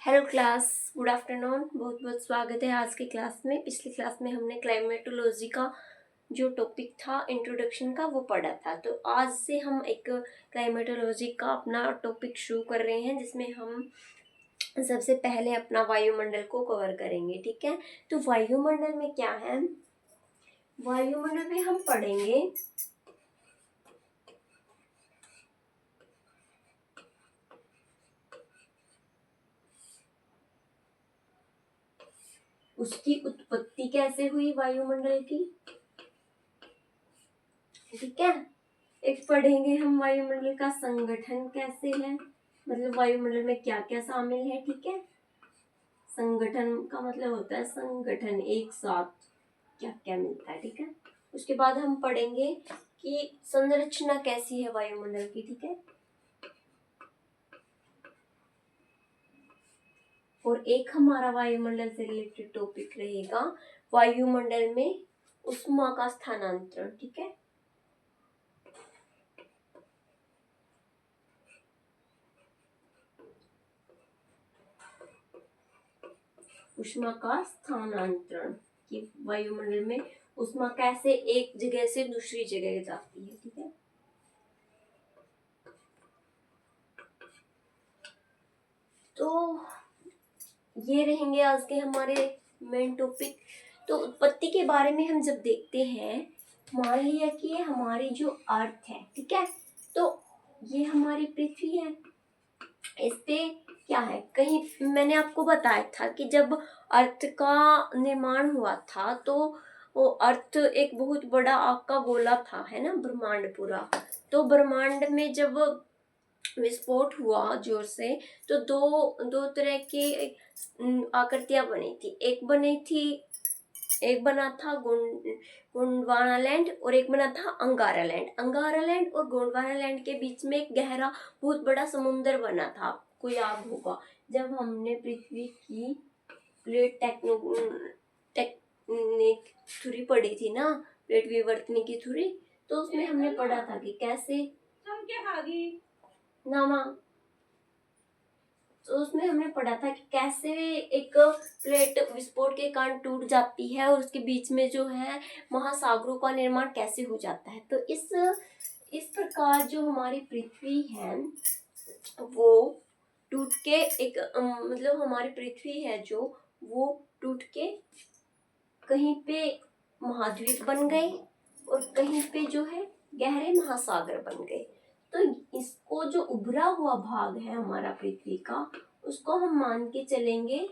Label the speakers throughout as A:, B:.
A: Hello class, good afternoon. बहुत बहुत स्वागत है आज की क्लास में। पिछली क्लास में हमने क्लाइमेटोलॉजी का जो टॉपिक था इंट्रोडक्शन का वो पढ़ा था। तो आज से हम एक क्लाइमेटोलॉजी का अपना टॉपिक शुरू कर रहे हैं जिसमें हम सबसे पहले अपना वायुमंडल को कवर करेंगे। ठीक है, तो वायुमंडल में क्या है? वायुमंडल में हम पढ़ेंगे उसकी उत्पत्ति कैसे हुई वायुमंडल की। ठीक है, एक पढ़ेंगे हम वायुमंडल का संगठन कैसे है, मतलब वायुमंडल में क्या क्या शामिल है। ठीक है, संगठन का मतलब होता है संगठन, एक साथ क्या क्या मिलता है। ठीक है, उसके बाद हम पढ़ेंगे कि संरचना कैसी है वायुमंडल की। ठीक है, और एक हमारा वायुमंडल से रिलेटेड टॉपिक रहेगा वायुमंडल में ऊष्मा का स्थानांतरण। ठीक है, ऊष्मा का स्थानांतरण कि वायुमंडल में ऊष्मा कैसे एक जगह से दूसरी जगह जाती है। ठीक है, तो ये रहेंगे आज के हमारे मेन टॉपिक। तो उत्पत्ति के बारे में हम जब देखते हैं, मान लिया कि ये हमारी जो अर्थ है, ठीक है, तो ये हमारी पृथ्वी है। इस पे क्या है, कहीं मैंने आपको बताया था कि जब अर्थ का निर्माण हुआ था तो वो अर्थ एक बहुत बड़ा आग का गोला था, है ना, ब्रह्मांड पूरा। तो ब्रह्मांड में जब विस्फोट हुआ जोर से, तो दो दो तरह की आकृतियां बनी थी। एक बना था गोंडवाना लैंड और एक बना था अंगारा लैंड। अंगारा लैंड और गोंडवाना लैंड के बीच में एक गहरा बहुत बड़ा समुद्र बना था, आपको याद होगा जब हमने पृथ्वी की प्लेट टेक्निक थ्योरी पढ़ी थी ना, प्लेट विवर्तनी की थ्योरी। तो उसमें हमने पढ़ा था कि कैसे नामा, तो उसमें हमने पढ़ा था कि कैसे एक प्लेट विस्फोट के कारण टूट जाती है और उसके बीच में जो है महासागरों का निर्माण कैसे हो जाता है। तो इस प्रकार जो हमारी पृथ्वी है वो टूट के एक मतलब हमारी पृथ्वी है जो वो टूट के कहीं पे महाद्वीप बन गए और कहीं पे जो है गहरे महासागर बन गए। तो इसको जो उभरा हुआ भाग है हमारा पृथ्वी का, उसको हम मान के चलेंगे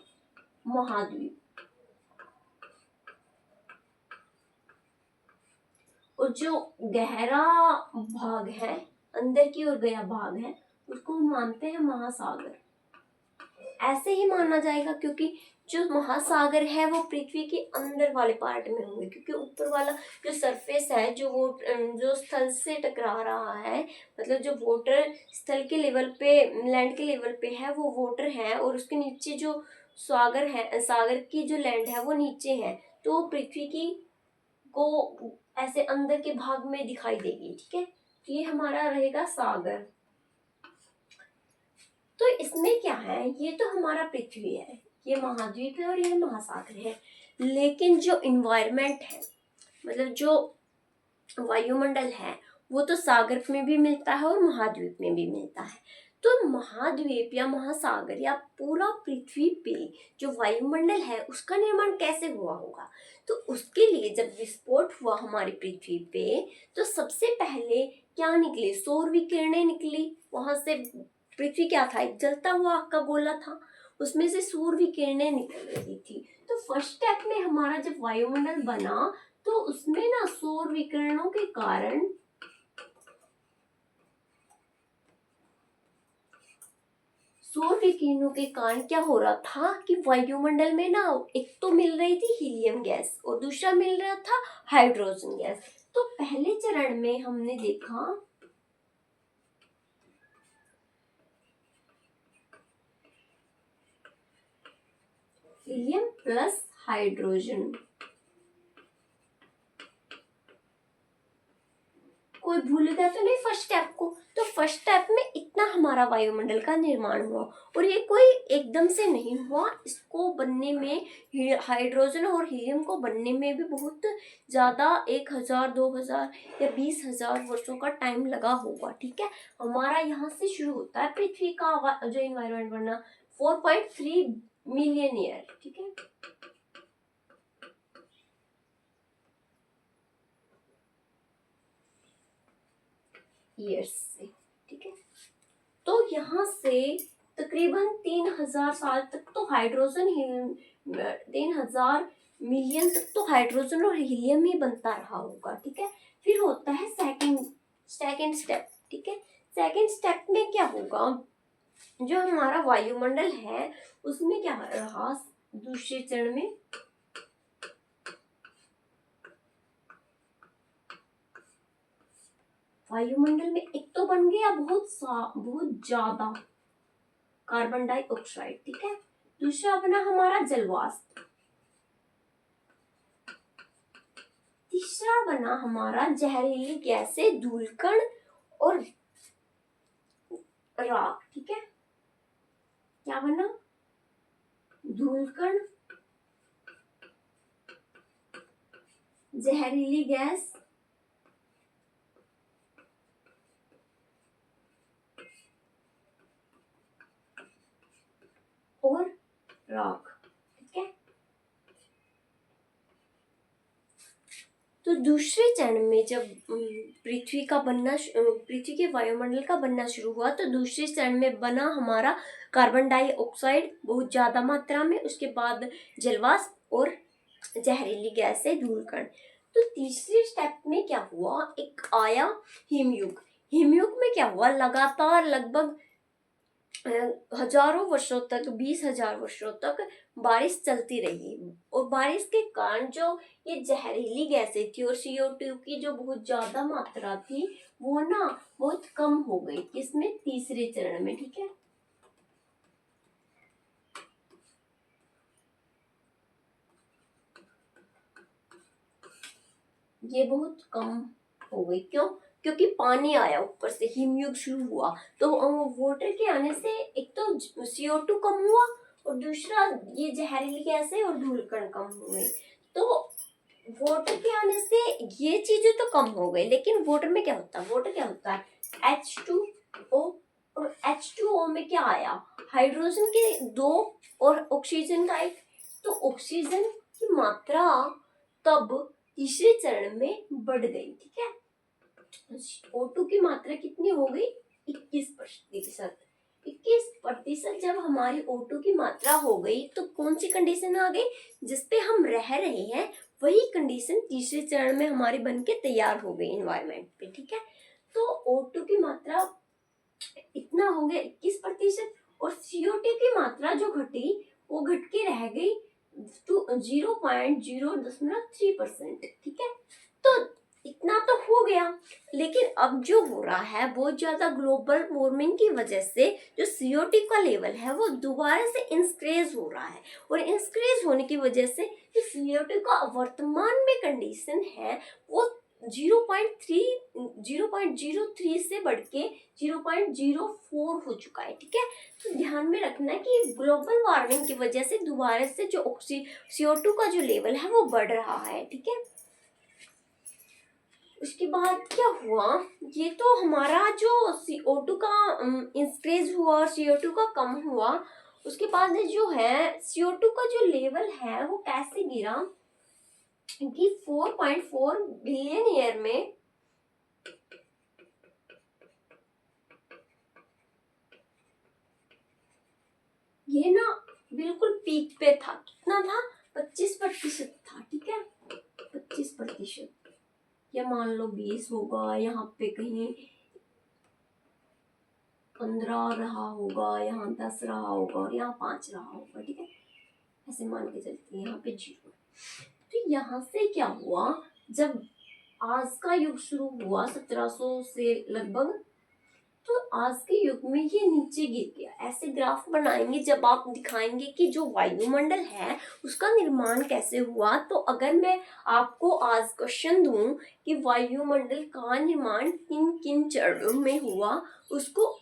A: महाद्वीप। और जो गहरा भाग है, अंदर की ओर गया भाग है, उसको हम मानते हैं महासागर। ऐसे ही माना जाएगा क्योंकि जो महासागर है वो पृथ्वी के अंदर वाले पार्ट में होंगे, क्योंकि ऊपर वाला जो सरफेस है जो स्थल से टकरा रहा है, मतलब जो वाटर स्थल के लेवल पे, लैंड के लेवल पे है वो वाटर है, और उसके नीचे जो सागर है, सागर की जो लैंड है वो नीचे है। तो पृथ्वी की को ऐसे अंदर के भाग में दिखाई देगी। ठीक है, तो ये हमारा रहेगा सागर। तो इसमें क्या है, ये तो हमारा पृथ्वी है, ये महाद्वीप है और ये महासागर है। लेकिन जो इन्वायरमेंट है, मतलब जो वायुमंडल है, वो तो सागर में भी मिलता है और महाद्वीप में भी मिलता है। तो महाद्वीप या महासागर या पूरा पृथ्वी पे जो वायुमंडल है उसका निर्माण कैसे हुआ होगा। तो उसके लिए जब विस्फोट हुआ हमारी पृथ्वी पे, तो सबसे पहले क्या निकले, सौर विकिरणें निकली वहां से। पृथ्वी क्या था, एक जलता हुआ आग का गोला था, उसमें से सौर विकिरणें निकल रही थी। तो फर्स्ट स्टेप में हमारा जब वायुमंडल बना, तो उसमें ना सौर विकिरणों के कारण क्या हो रहा था कि वायुमंडल में ना एक तो मिल रही थी हीलियम गैस और दूसरा मिल रहा था हाइड्रोजन गैस। तो पहले चरण में हमने देखा हीलियम प्लस हाइड्रोजन। कोई भूल गया तो नहीं फर्स्ट स्टेप को? तो फर्स्ट स्टेप में इतना हमारा वायुमंडल का निर्माण हुआ, और ये कोई एकदम से नहीं हुआ। इसको बनने में, हाइड्रोजन और हीलियम को बनने में भी बहुत ज़्यादा 1000, 2000 या 20,000 वर्षों का टाइम लगा होगा। ठीक है, हमारा यहाँ से शुरू होता है पृथ्वी का जो इन्वायरमेंट बनना 4.3 मिलियन ईयर। ठीक है, ईयर्स से। ठीक है, तो यहाँ से तकरीबन 3000 साल तक तो हाइड्रोजन, 3000 मिलियन तक तो हाइड्रोजन और हीलियम ही बनता रहा होगा। ठीक है, फिर होता है सेकंड स्टेप। ठीक है, सेकंड स्टेप में क्या होगा, जो हमारा वायुमंडल है उसमें क्या रहा दूसरे चरण में, वायुमंडल में एक तो बन गया बहुत ज्यादा कार्बन डाइऑक्साइड। ठीक है, दूसरा बना हमारा जलवाष्प, तीसरा बना हमारा जहरीली गैसें, धूलकण और राख। ठीक है, क्या बना, धूलकण, जहरीली गैस और राख। ठीक है, तो दूसरे चरण में जब पृथ्वी के वायुमंडल का बनना शुरू हुआ, तो दूसरे चरण में बना हमारा कार्बन डाइऑक्साइड बहुत ज्यादा मात्रा में, उसके बाद जलवाष्प और जहरीली गैस से धूलकण। तो तीसरे स्टेप में क्या हुआ, एक आया हिमयुग। हिमयुग में क्या हुआ, लगातार लगभग हजारों वर्षों तक, 20,000 वर्षों तक बारिश चलती रही, और बारिश के कारण जो ये जहरीली गैसें थी और CO2 की जो बहुत ज्यादा मात्रा थी वो ना बहुत कम हो गई, किसमें, तीसरे चरण में। ठीक है, ये बहुत कम हो गई, क्यों, क्योंकि पानी आया ऊपर से, हिमयुग शुरू हुआ, तो वाटर के आने से एक तो CO2 कम हुआ, और दूसरा ये जहरीली गैसें और धूलकण कम हुए। तो वाटर के आने से ये चीजें तो कम हो गई, लेकिन वाटर में क्या होता है, वाटर क्या होता है, H2O, और H2O में क्या आया, हाइड्रोजन के 2 और ऑक्सीजन का 1। तो ऑक्सीजन की मात्रा तब तीसरे चरण में बढ़ गई। ठीक है, O2 की मात्रा कितनी हो गई, 21%। 21% जब हमारी O2 की मात्रा हो गई, तो कौन सी कंडीशन आ गई, जिसपे हम रह रहे हैं वही कंडीशन तीसरे चरण में हमारी बनके तैयार हो गई एनवायरनमेंट पे। ठीक है, तो O2 की मात्रा इतना हो गया 21%, और CO2 की मात्रा जो घटी वो घट के रह गई 0.03%। ठीक है, तो इतना तो हो गया, लेकिन अब जो हो रहा है बहुत ज्यादा ग्लोबल वार्मिंग की वजह से जो CO2 का लेवल है वो दोबारा से इंक्रीज हो रहा है, और इंक्रीज होने की वजह से जो CO2 का वर्तमान में कंडीशन है वो 0.03 से बढ़ के 0.04 हो चुका है। ठीक है, तो ध्यान में रखना है कि ग्लोबल वार्मिंग की वजह से दोबारा से जो CO2 का जो लेवल है वो बढ़ रहा है। ठीक है, उसके बाद क्या हुआ, ये तो हमारा जो CO2 का इंक्रीज हुआ और CO2 का कम हुआ, उसके बाद जो है CO2 का जो लेवल है वो कैसे गिरा कि 4.4 बिलियन ईयर में ये ना बिल्कुल पीक पे था। कितना था, 25% था। ठीक है, 25%, या मान लो 20 होगा, यहाँ पे कहीं 15 रहा होगा, यहाँ 10 रहा होगा, और यहाँ 5 रहा होगा। ठीक है, ऐसे मान के चलते हैं, यहाँ पे 0। तो यहाँ से क्या हुआ, जब आज का युग शुरू हुआ 1700 से लगभग, तो आज के युग में ये नीचे गिर गया। ऐसे ग्राफ बनाएंगे जब आप दिखाएंगे कि जो वायुमंडल है उसका निर्माण कैसे हुआ। तो अगर मैं आपको आज क्वेश्चन दूं कि वायुमंडल का निर्माण किन किन चरणों में हुआ, उसको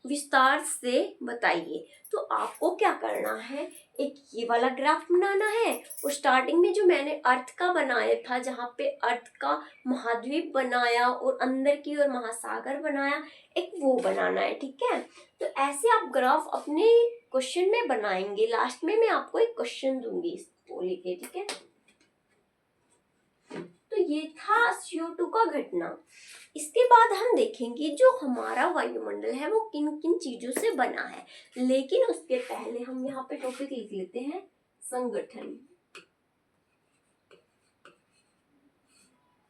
A: विस्तार से बताइए, तो आपको क्या करना है, एक ये वाला ग्राफ बनाना है और स्टार्टिंग में जो मैंने अर्थ का बनाया था, जहाँ पे अर्थ का महाद्वीप बनाया और अंदर की ओर महासागर बनाया, एक वो बनाना है। ठीक है, तो ऐसे आप ग्राफ अपने क्वेश्चन में बनाएंगे। लास्ट में मैं आपको एक क्वेश्चन दूंगी इसको लेके। ठीक है, तो ये था CO2 का घटना। इसके बाद हम देखेंगे जो हमारा वायुमंडल है वो किन किन चीजों से बना है। लेकिन उसके पहले हम यहाँ पे टॉपिक लिख लेते हैं संगठन।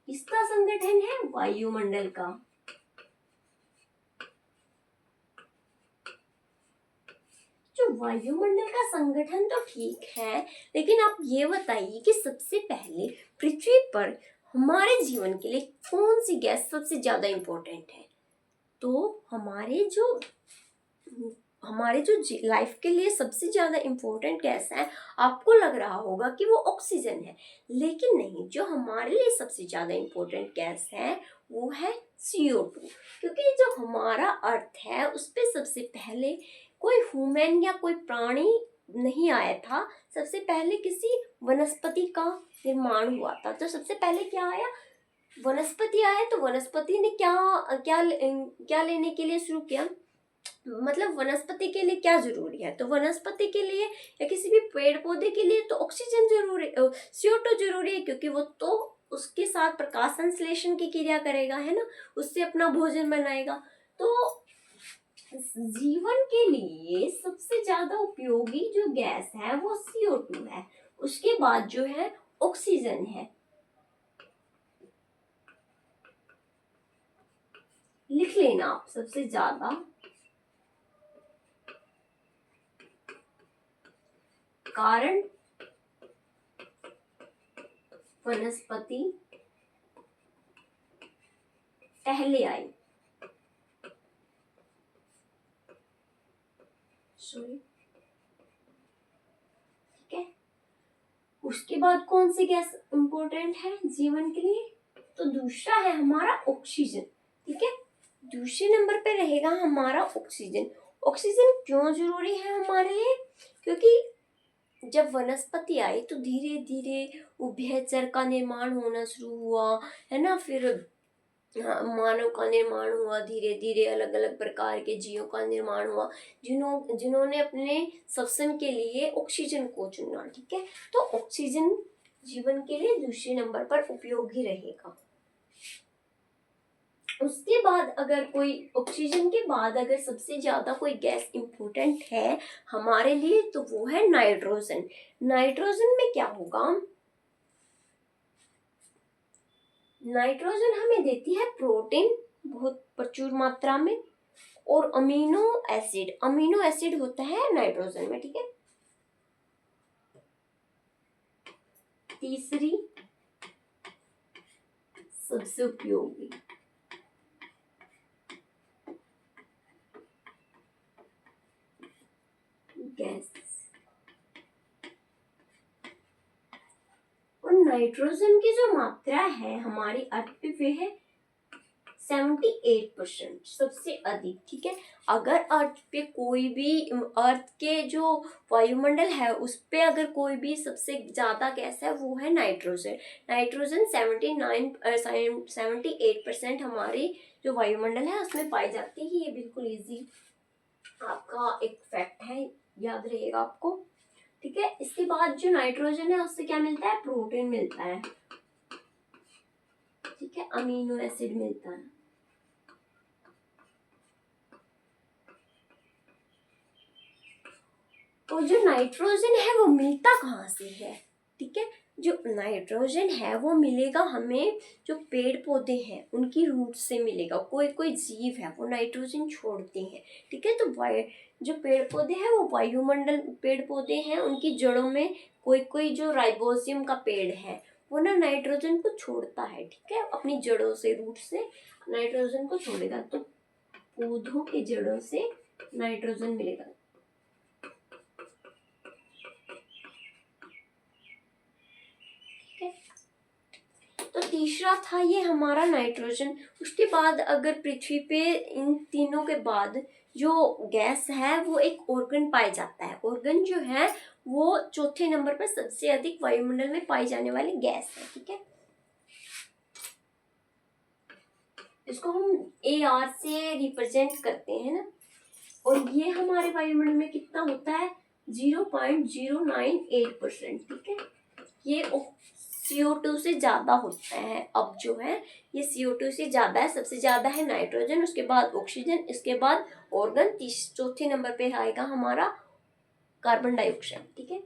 A: किसका संगठन है? वायुमंडल का। जो वायुमंडल का संगठन तो ठीक है, लेकिन आप ये बताइए कि सबसे पहले पृथ्वी पर हमारे जीवन के लिए कौन सी गैस सबसे ज्यादा इंपॉर्टेंट है? तो हमारे जो लाइफ के लिए सबसे ज्यादा इंपॉर्टेंट गैस है, आपको लग रहा होगा कि वो ऑक्सीजन है, लेकिन नहीं। जो हमारे लिए सबसे ज्यादा इंपॉर्टेंट गैस है वो है CO2। क्योंकि जो हमारा अर्थ है उस पे सबसे पहले कोई ह्यूमन या कोई प्राणी नहीं आया था। सबसे पहले किसी वनस्पति का निर्माण हुआ था। तो सबसे पहले क्या आया? वनस्पति आया। तो वनस्पति ने क्या क्या क्या लेने के लिए शुरू किया, मतलब वनस्पति के लिए क्या जरूरी है? तो वनस्पति के लिए या किसी भी पेड़ पौधे के लिए तो ऑक्सीजन जरूरी, CO2 जरूरी है, क्योंकि वो तो उसके साथ प्रकाश संश्लेषण की क्रिया करेगा, है ना, उससे अपना भोजन बनाएगा। तो जीवन के लिए सबसे ज्यादा उपयोगी जो गैस है वो CO2 है। उसके बाद जो है ऑक्सीजन है। लिख लेना आप, सबसे ज्यादा कारण वनस्पति पहले आई। सॉरी, ठीक है। उसके बाद कौन सी गैस इंपॉर्टेंट है जीवन के लिए? तो दूसरा है हमारा ऑक्सीजन। ठीक है, दूसरे नंबर पे रहेगा हमारा ऑक्सीजन। ऑक्सीजन क्यों जरूरी है हमारे लिए? क्योंकि जब वनस्पति आई तो धीरे धीरे उभयचर का निर्माण होना शुरू हुआ, है ना, फिर मानव का निर्माण हुआ, धीरे धीरे अलग अलग प्रकार के जीवों का निर्माण हुआ, जिन्होंने अपने श्वसन के लिए ऑक्सीजन को चुना। ठीक है, तो ऑक्सीजन जीवन के लिए दूसरे नंबर पर उपयोगी रहेगा। उसके बाद अगर कोई ऑक्सीजन के बाद अगर सबसे ज्यादा कोई गैस इंपॉर्टेंट है हमारे लिए तो वो है नाइट्रोजन। नाइट्रोजन में क्या होगा? नाइट्रोजन हमें देती है प्रोटीन बहुत प्रचुर मात्रा में और अमीनो एसिड। अमीनो एसिड होता है नाइट्रोजन में। ठीक है, तीसरी सबसे उपयोगी गैस। और नाइट्रोजन की जो मात्रा है हमारी अर्थ पे वे है 78%, सबसे अधिक। ठीक है, अगर अर्थ पे कोई भी, अर्थ के जो वायुमंडल है उस पे अगर कोई भी सबसे ज्यादा गैस है वो है नाइट्रोजन। नाइट्रोजन 78% हमारी जो वायुमंडल है उसमें पाई जाती है। ये बिल्कुल इजी आपका एक फैक्ट है, याद रहेगा आपको। ठीक है, इसके बाद जो नाइट्रोजन है उससे क्या मिलता है? प्रोटीन मिलता है। ठीक है, अमीनो एसिड मिलता है। और जो नाइट्रोजन है वो मिलता कहाँ से है? ठीक है, जो नाइट्रोजन है वो मिलेगा हमें जो पेड़ पौधे हैं उनकी रूट से मिलेगा। कोई कोई जीव है वो नाइट्रोजन छोड़ते हैं। ठीक है, तो जो पेड़ पौधे हैं वो वायुमंडल, पेड़ पौधे हैं उनकी जड़ों में कोई कोई जो राइबोसियम का पेड़ है वो ना नाइट्रोजन को छोड़ता है। ठीक है, अपनी जड़ों से, रूट से नाइट्रोजन को छोड़ेगा। तो पौधों के जड़ों से नाइट्रोजन मिलेगा। ठीक है, तो तीसरा था ये हमारा नाइट्रोजन। उसके बाद अगर पृथ्वी पे इन तीनों के बाद जो गैस है वो एक ऑर्गन पाया जाता है। ऑर्गन जो है वो चौथे नंबर पर सबसे अधिक वायुमंडल में पाई जाने वाली गैस है। ठीक है, इसको हम AR से रिप्रेजेंट करते हैं ना, और ये हमारे वायुमंडल में कितना होता है 0.098%। ठीक है, ये CO2 से ज्यादा होता है। अब जो है ये CO2 से ज्यादा है, सबसे ज्यादा है नाइट्रोजन, उसके बाद ऑक्सीजन, इसके बाद ऑर्गन, चौथे नंबर पे आएगा हमारा कार्बन डाइऑक्साइड। ठीक है,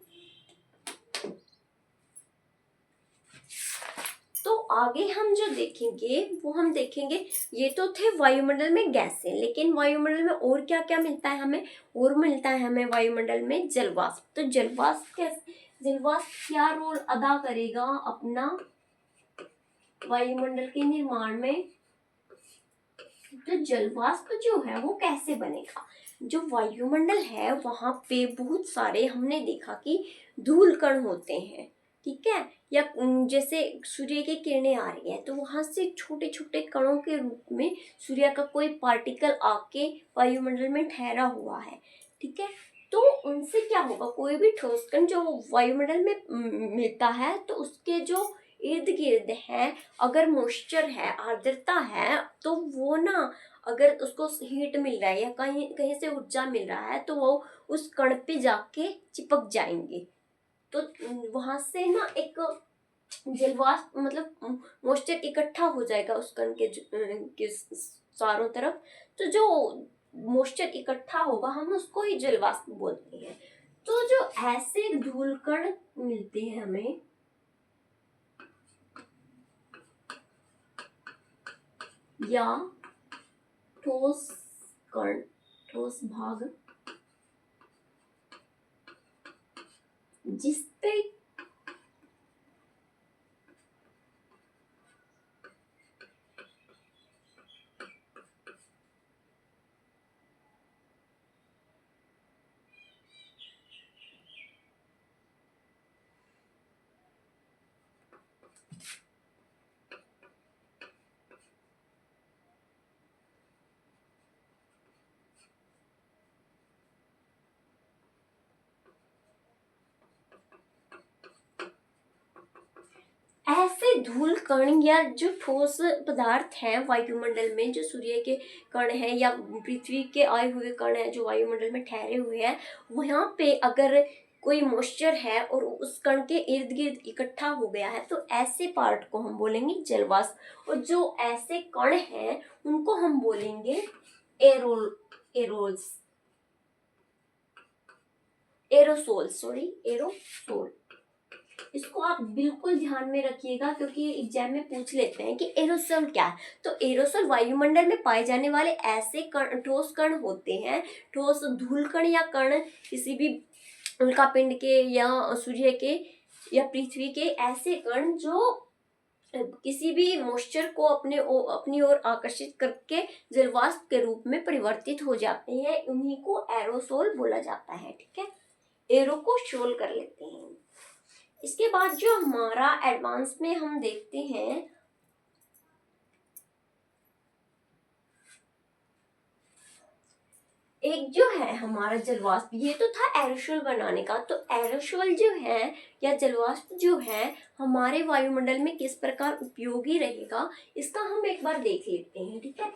A: तो आगे हम जो देखेंगे वो हम देखेंगे, ये तो थे वायुमंडल में गैसें, लेकिन वायुमंडल में और क्या क्या मिलता है हमें, और मिलता है हमें वायुमंडल में जलवाष्प। तो जलवाष्प क्या रोल अदा करेगा अपना वायुमंडल के निर्माण में। तो जलवाष्प जो है वो कैसे बनेगा, जो वायुमंडल है वहां पे बहुत सारे हमने देखा कि धूल कण होते हैं। ठीक है, या जैसे सूर्य की किरणें आ रही है तो वहां से छोटे छोटे कणों के रूप में सूर्य का कोई पार्टिकल आके वायुमंडल में ठहरा हुआ है। ठीक है, तो उनसे क्या होगा, कोई भी ठोस कण जो वायुमंडल में मिलता है तो उसके जो इर्द गिर्द है अगर मॉइस्चर है, आर्द्रता है, तो वो ना अगर उसको हीट मिल रहा है या कहीं कहीं से ऊर्जा मिल रहा है तो वो उस कण पे जाके चिपक जाएंगे। तो वहां से ना एक जलवाष्प मतलब मॉइस्चर इकट्ठा हो जाएगा उस कण के चारों तरफ। तो जो मॉइस्चर इकट्ठा होगा हम उसको ही जलवाष्प बोलते हैं। तो जो ऐसे धूल कण मिलते हैं हमें, या ठोस कण, ठोस भाग, जिसपे ऐसे धूल कण या जो ठोस पदार्थ हैं वायुमंडल में, जो सूर्य के कण हैं या पृथ्वी के आए हुए कण हैं जो वायुमंडल में ठहरे हुए हैं, वहां पे अगर कोई मॉइस्चर है और उस कण के इर्द गिर्द इकट्ठा हो गया है तो ऐसे पार्ट को हम बोलेंगे जलवाष्प। और जो ऐसे कण हैं उनको हम बोलेंगे एरोल्स एरोसोल। इसको आप बिल्कुल ध्यान में रखिएगा क्योंकि एग्जाम में पूछ लेते हैं कि एरोसोल क्या है। तो एरोसोल वायुमंडल में पाए जाने वाले ऐसे कण, ठोस कण होते हैं, ठोस धूल कण या कण किसी भी उल्कापिंड के या सूर्य के या पृथ्वी के ऐसे कण जो किसी भी मॉइस्चर को अपनी ओर आकर्षित करके जलवाष्प के रूप में परिवर्तित हो जाते हैं, उन्हीं को एरोसोल बोला जाता है। ठीक है, एरो को शोल कर लेते हैं। इसके बाद जो हमारा एडवांस में हम देखते हैं, एक जो है हमारा जलवाष्प, ये तो था एरोसोल बनाने का। तो एरोसोल जो है या जलवाष्प जो है हमारे वायुमंडल में किस प्रकार उपयोगी रहेगा इसका हम एक बार देख लेते हैं। ठीक है,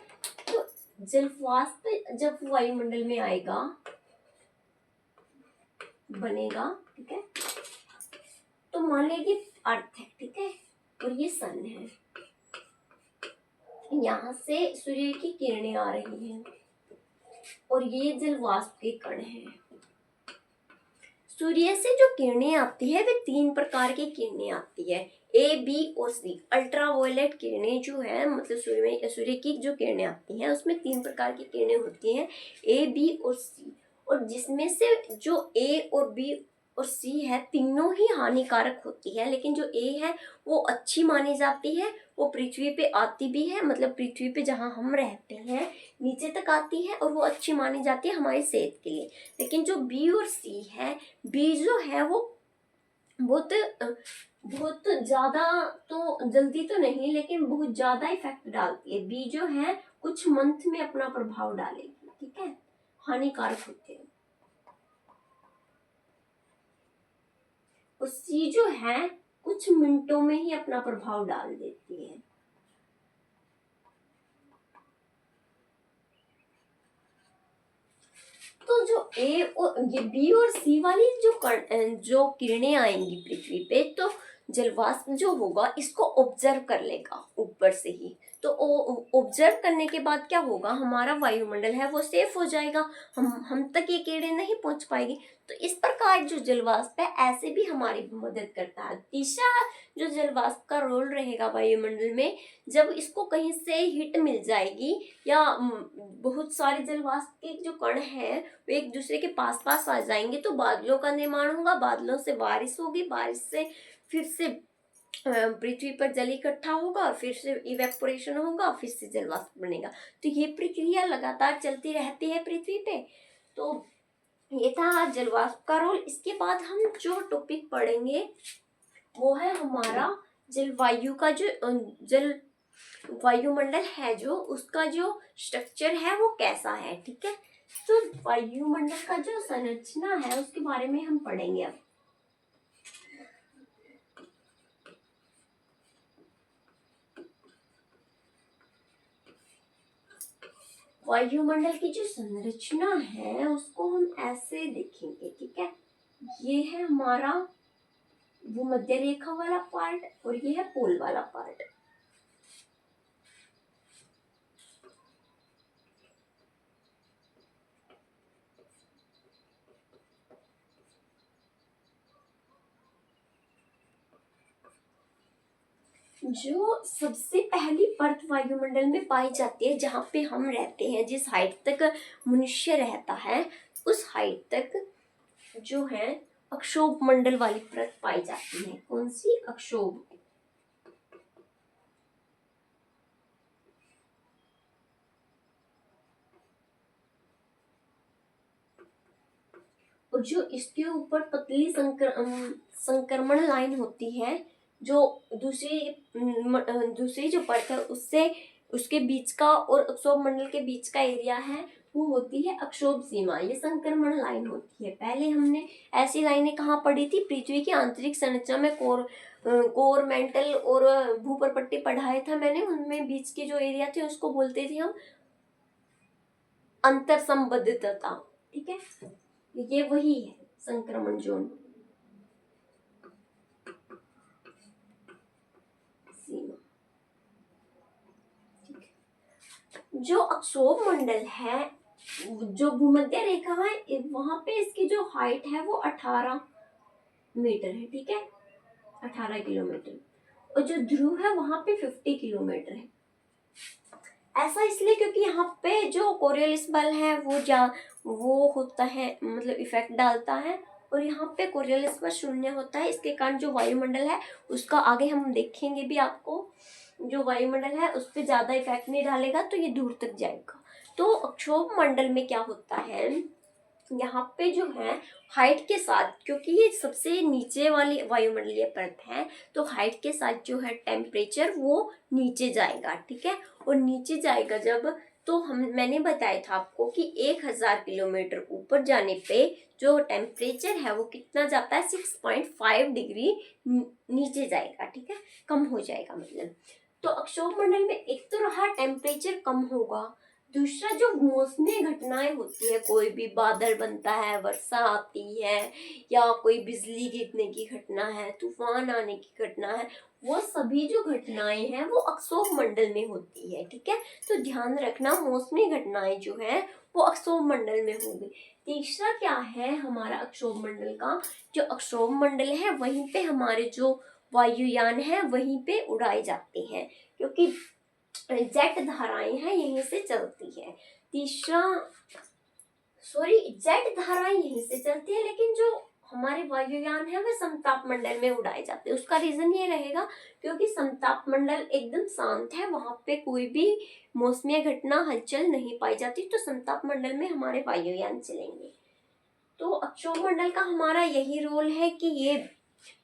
A: तो जलवाष्प जब वायुमंडल में आएगा, बनेगा, ठीक है, तो मान लीजिए अर्थ है, ठीक है, और ये सन है, यहाँ से सूर्य की किरणें आ रही हैं और ये जलवाष्प के कण हैं। सूर्य से जो किरणें आती है वे 3 प्रकार की किरणें आती है, A, B और C। अल्ट्रावायलेट किरणें जो है मतलब सूर्य की जो किरणें आती हैं उसमें 3 प्रकार की किरणें होती हैं, A, B और C। और जिसमें से जो A और B और C है तीनों ही हानिकारक होती है, लेकिन जो A है वो अच्छी मानी जाती है वो पृथ्वी पे आती भी है, मतलब पृथ्वी पे जहाँ हम रहते हैं नीचे तक आती है, और वो अच्छी मानी जाती है हमारी सेहत के लिए। लेकिन जो बी और सी है, बी जो है वो बहुत बहुत ज़्यादा तो जल्दी तो नहीं, लेकिन बहुत ज़्यादा इफेक्ट डालती है। बी जो है कुछ मंथ में अपना प्रभाव डालेगी, ठीक है, हानिकारक होते हैं। और सी जो है कुछ मिनटों में ही अपना प्रभाव डाल देती है। तो जो ए और ये बी और सी वाली जो किरणें आएंगी पृथ्वी पे, तो जलवाष्प जो होगा इसको ऑब्जर्व कर लेगा ऊपर से ही। तो ऑब्जर्व करने के बाद क्या होगा, हमारा वायुमंडल है वो सेफ हो जाएगा, हम तक ये किरणें नहीं पहुंच पाएगी। तो इस प्रकार जो जलवाष्प है ऐसे भी हमारी मदद करता है। तीसरा जो जलवाष्प का रोल रहेगा वायुमंडल में, जब इसको कहीं से हिट मिल जाएगी या बहुत सारे जलवाष्प के जो कण हैं वो एक दूसरे के पास पास आ जाएंगे, तो बादलों का निर्माण होगा, बादलों से बारिश होगी, बारिश से फिर से पृथ्वी पर जल इकट्ठा होगा, फिर से इवेपोरेशन होगा, फिर से जलवाष्प बनेगा। तो ये प्रक्रिया लगातार चलती रहती है पृथ्वी पे। तो ये था जलवाष्प का रोल। इसके बाद हम जो टॉपिक पढ़ेंगे वो है हमारा जलवायु का जो जल वायुमंडल है, जो उसका जो स्ट्रक्चर है वो कैसा है, ठीक है। तो वायुमंडल का जो संरचना है उसके बारे में हम पढ़ेंगे अब। वायुमंडल की जो संरचना है उसको हम ऐसे देखेंगे, ठीक है। ये है हमारा भूमध्य रेखा वाला पार्ट और ये है पोल वाला पार्ट। जो सबसे पहली परत वायुमंडल में पाई जाती है, जहाँ पे हम रहते हैं, जिस हाइट तक मनुष्य रहता है उस हाइट तक जो है अक्षोभ मंडल वाली परत पाई जाती है। कौन सी? अक्षोभ। और जो इसके ऊपर पतली संक्रमण लाइन होती है, जो दूसरी जो परत है उससे उसके बीच का और अक्षोभ मंडल के बीच का एरिया है वो होती है अक्षोभ सीमा। ये संक्रमण लाइन होती है। पहले हमने ऐसी लाइनें कहाँ पढ़ी थी? पृथ्वी की आंतरिक संरचना में कोर मेंटल और भूपर्पट्टी पढ़ाया था मैंने। उनमें बीच के जो एरिया थे उसको बोलते थे हम अंतर संबद्धता, ठीक है। ये वही है संक्रमण जोन सीमा। जो अक्षोभ मंडल है, जो भूमध्य रेखा है, वहां पे इसकी जो हाइट है वो 18 मीटर है, ठीक है, 18 किलोमीटर। और जो ध्रुव है वहां पे 50 किलोमीटर है। ऐसा इसलिए क्योंकि यहाँ पे जो कोरियोलिस बल है वो होता है, मतलब इफेक्ट डालता है, और यहाँ पे कोरियोलिस बल शून्य होता है। इसके कारण जो वायुमंडल है उसका आगे हम देखेंगे भी आपको, जो वायुमंडल है उस पर ज्यादा इफेक्ट नहीं डालेगा तो ये दूर तक जाएगा। तो अक्षोभ मंडल में क्या होता है, यहाँ पे जो है हाइट के साथ, क्योंकि ये सबसे नीचे वाली वायुमंडलीय परत है, तो हाइट के साथ जो है टेम्परेचर वो नीचे जाएगा, ठीक है। और नीचे जाएगा जब, तो मैंने बताया था आपको कि 1000 किलोमीटर ऊपर जाने पे जो टेम्परेचर है वो कितना जाता है, 6.5 डिग्री नीचे जाएगा, ठीक है, कम हो जाएगा मतलब। तो अक्षोभ मंडल में एक तो रहा टेम्परेचर कम होगा, दूसरा जो मौसमी घटनाएं होती है, कोई भी बादल बनता है, वर्षा आती है, या कोई बिजली गिरने की घटना है, तूफान आने की घटना है, वो सभी जो घटनाएं हैं वो अक्षोभ मंडल में होती है, ठीक है। तो ध्यान रखना मौसमी घटनाएं जो है वो अक्षोभ मंडल में होगी। तीसरा क्या है हमारा अक्षोभ मंडल का, जो अक्षोभ मंडल है वहीं पे हमारे जो वायुयान है वहीं पे उड़ाए जाते हैं, क्योंकि जेट धाराएं हैं यहीं से चलती है। जेट धाराएं यहीं से चलती है, लेकिन जो हमारे वायुयान है वह समताप मंडल में उड़ाए जाते हैं। उसका रीजन ये रहेगा क्योंकि समताप मंडल एकदम शांत है, वहां पे कोई भी मौसमी घटना हलचल नहीं पाई जाती, तो समताप मंडल में हमारे वायुयान चलेंगे। तो अक्षोभ मंडल का हमारा यही रोल है कि ये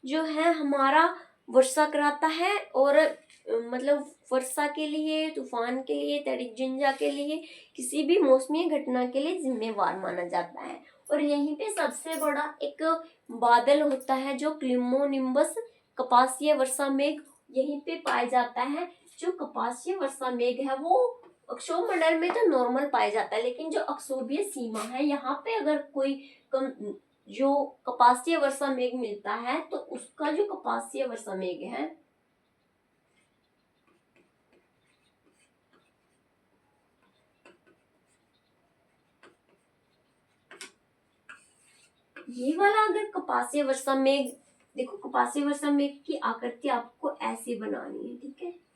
A: जो है हमारा वर्षा कराता है, और मतलब वर्षा के लिए, तूफान के लिए, तड़ित के लिए, किसी भी मौसमी घटना के लिए जिम्मेवार माना जाता है। और यहीं पे सबसे बड़ा एक बादल होता है जो क्लिमोनिम्बस, कपासीय वर्षा मेघ, यहीं पे पाया जाता है। जो कपासीय वर्षा मेघ है वो अक्षोभ मंडल में तो नॉर्मल पाया जाता है, लेकिन जो अक्षोभीय सीमा है यहाँ पे अगर कोई कम जो कपासीय वर्षा मेघ मिलता है, तो उसका जो कपासीय वर्षा मेघ है ये वाला, अगर कपासीय वर्षा मेघ, देखो कपासीय वर्षा मेघ की आकृति आपको ऐसी बनानी है, ठीक है।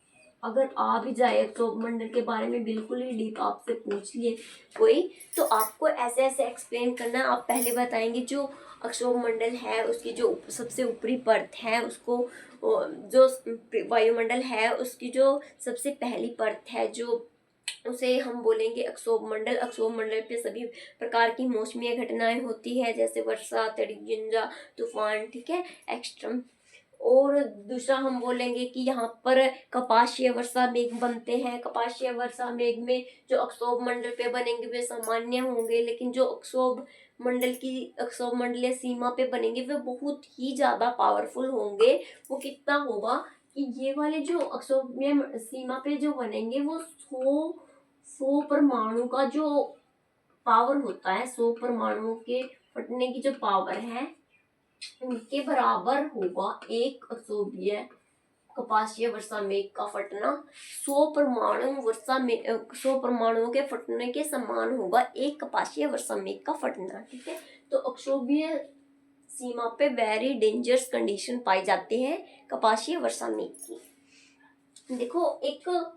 A: अगर आ भी जाए अक्षोभ मंडल के बारे में बिल्कुल ही डीप आपसे पूछ लिए कोई, तो आपको ऐसे ऐसे एक्सप्लेन करना है। आप पहले बताएंगे जो अक्षोभ मंडल है उसकी जो सबसे ऊपरी परत है उसको, जो वायुमंडल है उसकी जो सबसे पहली परत है जो उसे हम बोलेंगे अक्षोभ मंडल। अक्षोभ मंडल पे सभी प्रकार की मौसमी घटनाएं होती है, जैसे वर्षा, तड़ित, तूफान, ठीक है, एक्सट्रम। और दूसरा हम बोलेंगे कि यहाँ पर कपाशीय वर्षा मेघ बनते हैं। कपाशीय वर्षा मेघ में जो अक्षोभ मंडल पे बनेंगे वे सामान्य होंगे, लेकिन जो अक्षोभ मंडलीय सीमा पे बनेंगे वे बहुत ही ज्यादा पावरफुल होंगे। वो कितना होगा कि ये वाले जो अक्षोभीय सीमा पे जो बनेंगे वो 100 परमाणु का जो पावर होता है, 100 परमाणुओं के फटने की जो पावर है उनके बराबर होगा एक अक्षोभीय कपासीय वर्षा मेघ का फटना। 100 परमाणुओं के फटने के समान होगा एक कपासीय वर्षा मेघ का फटना, ठीक है। तो अक्षोभीय सीमा पे वेरी डेंजरस कंडीशन पाई जाती है कपासीय वर्षा मेघ की। देखो एक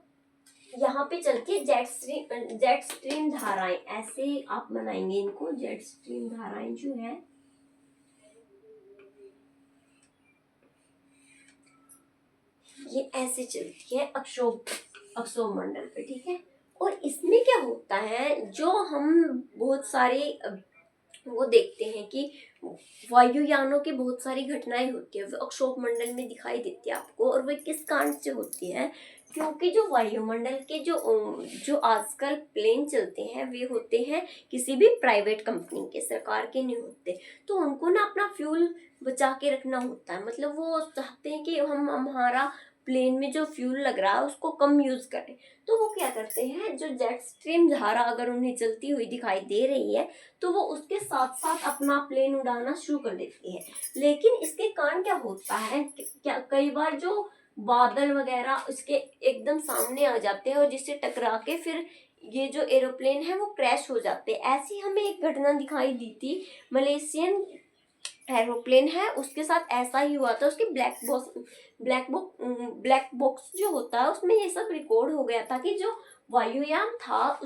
A: यहाँ पे चलती है जेट स्ट्रीम धाराएं, ऐसे आप बनाएंगे इनको। जेट स्ट्रीम धाराएं जो है ये ऐसे चलती है अक्षोभ मंडल पे, ठीक है। और इसमें क्या होता है, जो हम बहुत सारे वो देखते हैं कि वायुयानों की बहुत सारी घटनाएं होती है वो अक्षोभ मंडल में दिखाई देती है आपको। और वे किस कारण से होती है, क्योंकि जो वायुमंडल के जो आजकल प्लेन चलते हैं वे होते हैं किसी भी प्राइवेट कंपनी के, सरकार के नहीं होते। तो उनको ना अपना फ्यूल बचा के रखना होता है, मतलब वो चाहते हैं कि हम हमारा प्लेन में जो फ्यूल लग रहा है उसको कम यूज करें। तो वो क्या करते हैं, जो जेट स्ट्रीम धारा अगर उन्हें चलती हुई दिखाई दे रही है तो वो उसके साथ साथ अपना प्लेन उड़ाना शुरू कर देती है। लेकिन इसके कारण क्या होता है, क्या कई बार जो बादल वगैरह उसके एकदम सामने आ जाते हैं और जिससे टकरा के फिर ये जो एरोप्लेन है वो क्रैश हो जाते हैं। ऐसी हमें एक घटना दिखाई दी थी, मलेशियन एरोप्लेन है उसके साथ ऐसा ही हुआ था। उसके ब्लैक बॉक्स जो होता है उसमें ये सब रिकॉर्ड हो गया था कि जो वायुयान था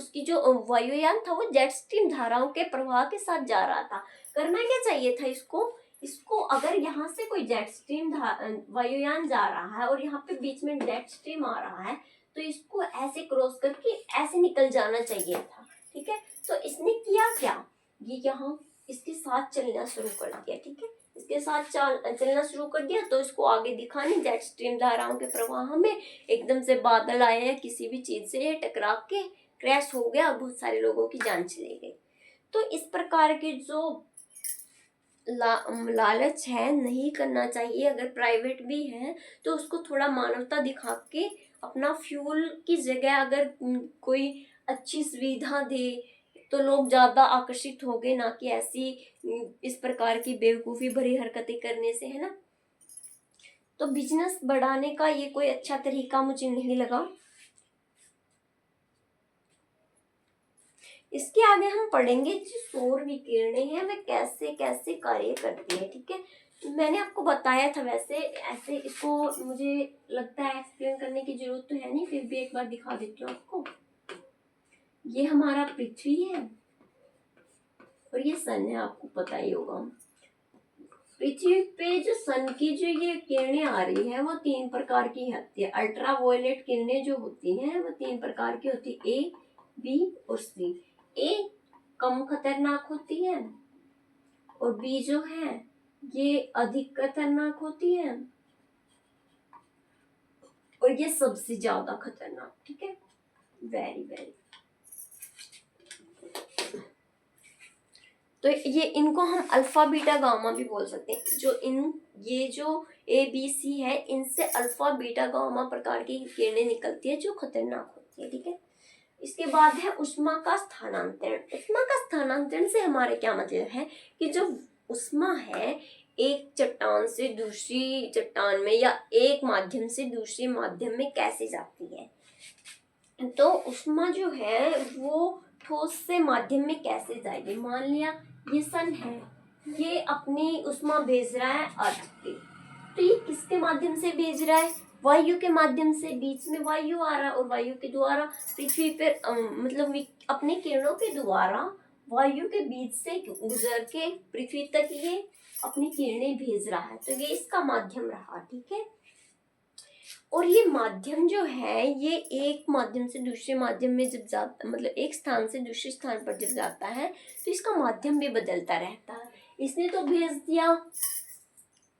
A: वो जेट स्ट्रीम धाराओं के प्रवाह के साथ जा रहा था। करना क्या चाहिए था इसको अगर यहाँ से कोई जेट स्ट्रीम वायुयान जा रहा है और यहाँ पे बीच में जेट स्ट्रीम आ रहा है, तो इसको ऐसे क्रॉस करके ऐसे निकल जाना चाहिए था, ठीक है। तो इसने किया क्या, ये यहाँ इसके साथ चलना शुरू कर दिया, ठीक है। इसके साथ चलना शुरू कर दिया तो इसको आगे दिखा नहीं, जेट स्ट्रीम धाराओं के प्रवाह में एकदम से बादल आए हैं, किसी भी चीज से टकरा के क्रैश हो गया, बहुत सारे लोगों की जान चली गई। तो इस प्रकार के जो लालच है नहीं करना चाहिए। अगर प्राइवेट भी है तो उसको थोड़ा मानवता दिखा के अपना फ्यूल की जगह अगर कोई अच्छी सुविधा दे तो लोग ज्यादा आकर्षित होंगे, ना कि ऐसी इस प्रकार की बेवकूफी भरी हरकतें करने से, है ना। तो बिजनेस बढ़ाने का ये कोई अच्छा तरीका मुझे नहीं लगा। इसके आगे हम पढ़ेंगे जो सौर विकिरणें हैं वे कैसे कैसे कार्य करती है, ठीक है। मैंने आपको बताया था, वैसे ऐसे इसको मुझे लगता है एक्सप्लेन करने की जरूरत तो है नहीं, फिर भी एक बार दिखा देती हूँ आपको। ये हमारा पृथ्वी है और ये सन है, आपको पता ही होगा। पृथ्वी पे जो सन की जो ये किरणें आ रही है वो 3 प्रकार की होती है। अल्ट्रा वायलेट किरणें जो होती हैं वो 3 प्रकार की होती है, ए, बी और सी। ए कम खतरनाक होती है और बी जो है ये अधिक खतरनाक होती है और ये सबसे ज्यादा खतरनाक। ठीक है, वेरी वेरी। तो ये इनको हम अल्फा बीटा गामा भी बोल सकते हैं। ये जो ए बी सी है, इनसे अल्फा बीटा गामा प्रकार की किरणें निकलती है जो खतरनाक होती है। ठीक है, इसके बाद है उष्मा का स्थानांतरण। उष्मा का स्थानांतरण से हमारे क्या मतलब है कि जो उष्मा है एक चट्टान से दूसरी चट्टान में या एक माध्यम से दूसरे माध्यम में कैसे जाती है। तो उष्मा जो है वो ठोस से माध्यम में कैसे जाएगी। मान लिया ये सन है, ये अपनी उष्मा भेज रहा है अर्थ पे, तो ये किसके माध्यम से भेज रहा है, वायु के माध्यम से। बीच में वायु आ रहा है और वायु के द्वारा पृथ्वी पर मतलब अपने किरणों के द्वारा वायु के बीच से गुजर के पृथ्वी तक ये अपनी किरणें भेज रहा है, तो ये इसका माध्यम रहा। ठीक है, और ये माध्यम जो है ये एक माध्यम से दूसरे माध्यम में जब जाता, मतलब एक स्थान से दूसरे स्थान पर जब जाता है तो इसका माध्यम भी बदलता रहता है। इसने तो भेज दिया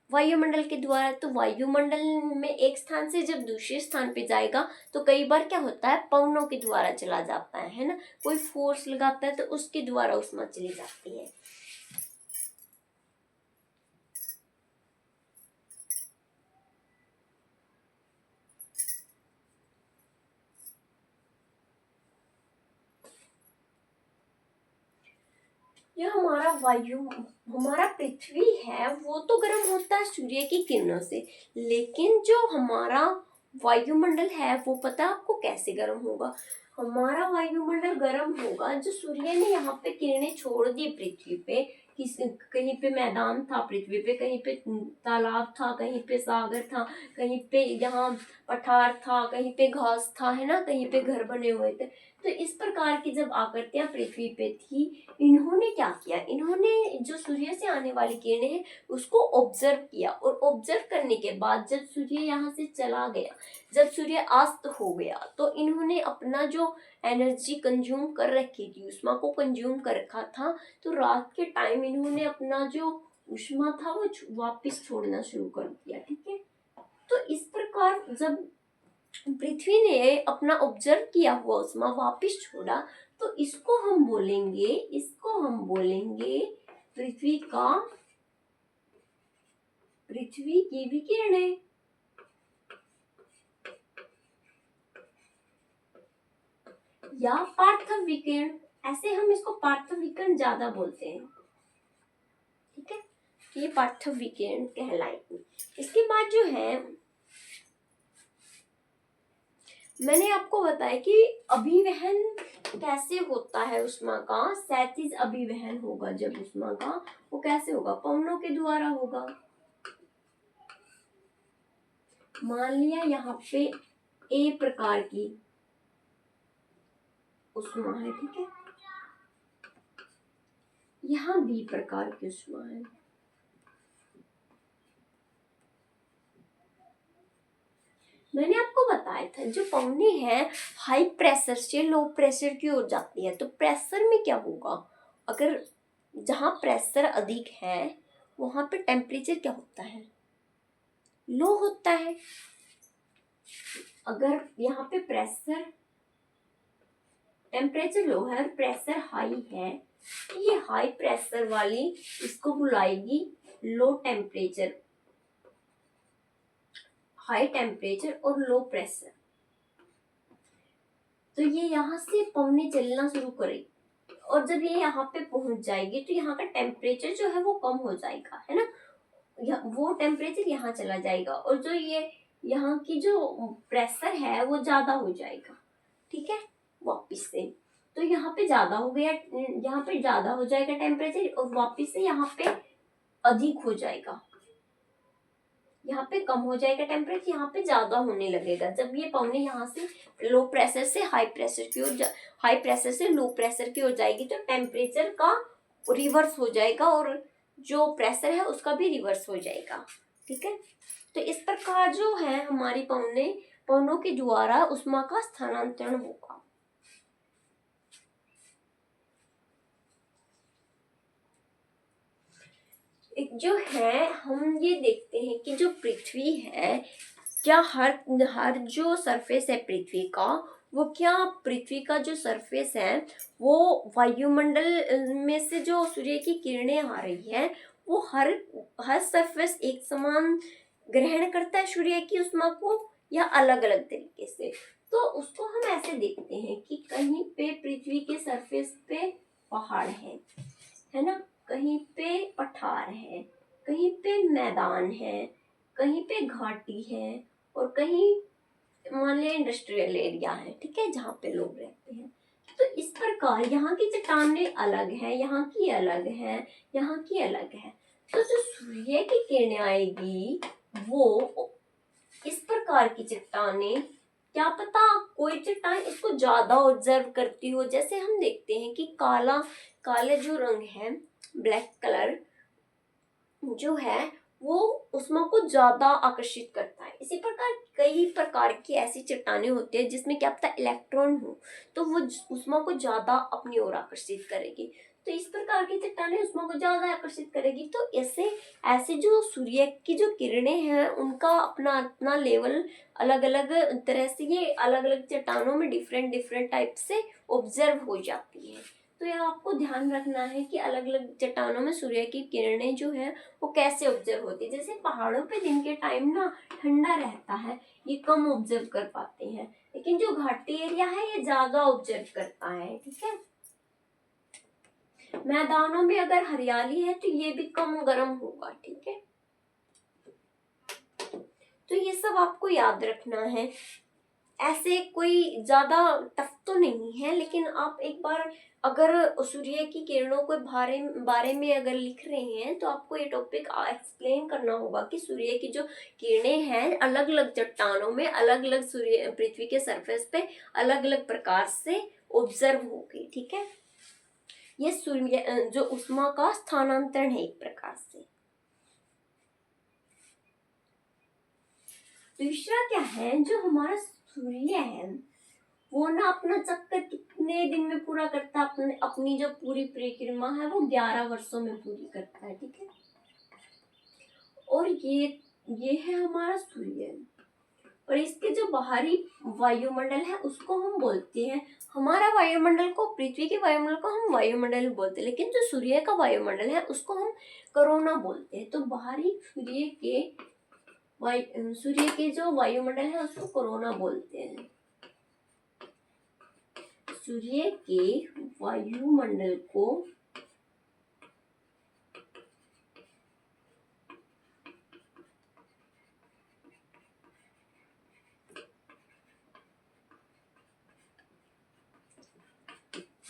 A: वायुमंडल के द्वारा, तो वायुमंडल में एक स्थान से जब दूसरे स्थान पे जाएगा तो कई बार क्या होता है पवनों के द्वारा चला जाता है ना, कोई फोर्स लगाता है तो उसके द्वारा उष्मा चली जाती है। ये हमारा पृथ्वी है वो तो गर्म होता है सूर्य की किरणों से, लेकिन जो हमारा वायुमंडल है वो पता है आपको कैसे गर्म होगा। हमारा वायुमंडल गर्म होगा जो सूर्य ने यहाँ पे किरणें छोड़ दी पृथ्वी पे। कहीं पे मैदान था पृथ्वी पे, कहीं पे तालाब था, कहीं पे सागर था, कहीं पे यहाँ पठार था, कहीं पे घास था, है ना, कहीं पे घर बने हुए थे। तो इस प्रकार की जब आकृतियां पृथ्वी पे थी, इन्होंने क्या किया, इन्होंने जो सूर्य से आने वाली किरणें हैं उसको ऑब्जर्व किया, और ऑब्जर्व करने के बाद जब सूर्य यहाँ से चला गया, जब सूर्य अस्त हो गया, तो इन्होंने अपना जो एनर्जी कंज्यूम कर रखी थी, उष्मा को कंज्यूम कर रखा था, तो रात के टाइम इन्होंने अपना जो उष्मा था वो वापस छोड़ना शुरू कर दिया। ठीक है, तो इस प्रकार जब पृथ्वी ने अपना ऑब्जर्व किया हुआ उष्मा वापस छोड़ा, तो इसको हम बोलेंगे पृथ्वी की विकिरणें। या पार्थव विकिरण, ऐसे हम इसको पार्थव विकिरण ज्यादा बोलते हैं। ठीक है, ये पार्थव विकिरण कहलाएगी। इसके बाद जो है मैंने आपको बताया कि अभिवहन कैसे होता है उष्मा का। क्षैतिज अभिवहन होगा जब उष्मा का, वो कैसे होगा, पवनों के द्वारा होगा। मान लिया यहाँ पे ए प्रकार की उष्मा है, ठीक है, यहाँ बी प्रकार की उष्मा है। मैंने आपको बताया था जो पवनी है हाई प्रेशर से लो प्रेशर की ओर जाती है, तो प्रेशर में क्या होगा, अगर जहाँ प्रेशर अधिक है वहां पे टेम्परेचर क्या होता है, लो होता है। अगर यहाँ पे टेम्परेचर लो है और प्रेशर हाई है, तो ये हाई प्रेशर वाली इसको बुलाएगी लो टेम्परेचर, हाई टेम्परेचर और लो प्रेशर। तो ये यहाँ से पवनी चलना शुरू करेगी, और जब ये यहाँ पे पहुंच जाएगी तो यहाँ का टेम्परेचर जो है वो कम हो जाएगा, है ना, वो टेम्परेचर यहाँ चला जाएगा, और जो ये यहाँ की जो प्रेशर है वो ज्यादा हो जाएगा। ठीक है, वापिस से तो यहाँ पे ज्यादा हो गया, यहाँ पे ज्यादा हो जाएगा टेम्परेचर, और वापिस से यहाँ पे अधिक हो जाएगा, यहाँ पे कम हो जाएगा टेम्परेचर, यहाँ पे ज्यादा होने लगेगा। जब ये पवनी यहाँ से लो प्रेशर से हाई प्रेशर की ओर हाई प्रेशर से लो प्रेशर की ओर जाएगी तो टेम्परेचर का रिवर्स हो जाएगा, और जो प्रेशर है उसका भी रिवर्स हो जाएगा। ठीक है, तो इस प्रकार जो है हमारी पवनों के द्वारा उष्मा का स्थानांतरण होगा। एक जो है हम ये देखते हैं कि जो पृथ्वी है, क्या हर हर जो सरफेस है पृथ्वी का, वो क्या पृथ्वी का जो सरफेस है वो वायुमंडल में से जो सूर्य की किरणें आ रही है वो हर हर सरफेस एक समान ग्रहण करता है सूर्य की उष्मा को, या अलग अलग तरीके से। तो उसको हम ऐसे देखते हैं कि कहीं पे पृथ्वी के सरफेस पे पहाड़ है ना, कहीं पे पठार है, कहीं पे मैदान है, कहीं पे घाटी है, और कहीं मान लिया इंडस्ट्रियल एरिया है, ठीक है, जहाँ पे लोग रहते हैं। तो इस प्रकार यहाँ की चट्टानें अलग है, यहाँ की अलग है, यहाँ की अलग है। तो जो सूर्य की किरणें आएगी वो इस प्रकार की चट्टानें, क्या पता कोई चट्टान इसको ज्यादा ऑब्जर्व करती हो। जैसे हम देखते हैं कि काले जो रंग है, ब्लैक कलर जो है वो उष्मा को ज्यादा आकर्षित करता है। इसी प्रकार कई प्रकार की ऐसी चट्टानें होती है जिसमें क्या पता इलेक्ट्रॉन हो, तो वो उष्मा को ज्यादा अपनी ओर आकर्षित करेगी। तो इस प्रकार की चट्टानें उष्मा को ज्यादा आकर्षित करेगी। तो ऐसे ऐसे जो सूर्य की जो किरणें हैं उनका अपना अपना लेवल अलग अलग तरह से, ये अलग अलग चट्टानों में डिफरेंट डिफरेंट टाइप से ऑब्जर्व हो जाती है। तो यह आपको ध्यान रखना है कि अलग अलग चट्टानों में सूर्य की किरणें जो है वो कैसे ऑब्जर्व होती है। जैसे पहाड़ों पे दिन के टाइम ना ठंडा रहता है, ये कम ऑब्जर्व कर पाते हैं, लेकिन जो घाटी एरिया है ये ज्यादा ऑब्जर्व करता है। ठीक है, मैदानों में अगर हरियाली है तो ये भी कम गर्म होगा। ठीक है, तो ये सब आपको याद रखना है। ऐसे कोई ज्यादा टफ तो नहीं है, लेकिन आप एक बार अगर सूर्य की किरणों के बारे में अगर लिख रहे हैं तो आपको ये टॉपिक एक्सप्लेन करना होगा कि सूर्य की जो किरणें हैं अलग अलग चट्टानों में, अलग अलग सूर्य पृथ्वी के सरफेस पे अलग अलग प्रकार से ऑब्जर्व होगी। ठीक है, ये सूर्य जो उष्मा का स्थानांतरण है एक प्रकार से। दूसरा क्या है, जो हमारा सूर्य है वो ना अपना चक्कर कितने दिन में पूरा करता है, अपनी जो पूरी परिक्रमा है वो 11 वर्षों में पूरी करता है। ठीक है, और ये है हमारा सूर्य, और इसके जो बाहरी वायुमंडल है उसको हम बोलते हैं, हमारा वायुमंडल को, पृथ्वी के वायुमंडल को हम वायुमंडल बोलते हैं, लेकिन जो सूर्य का वायुमंडल है उसको हम कोरोना बोलते हैं। तो बाहरी सूर्य के जो वायुमंडल है उसको कोरोना बोलते हैं। सूर्य के वायुमंडल को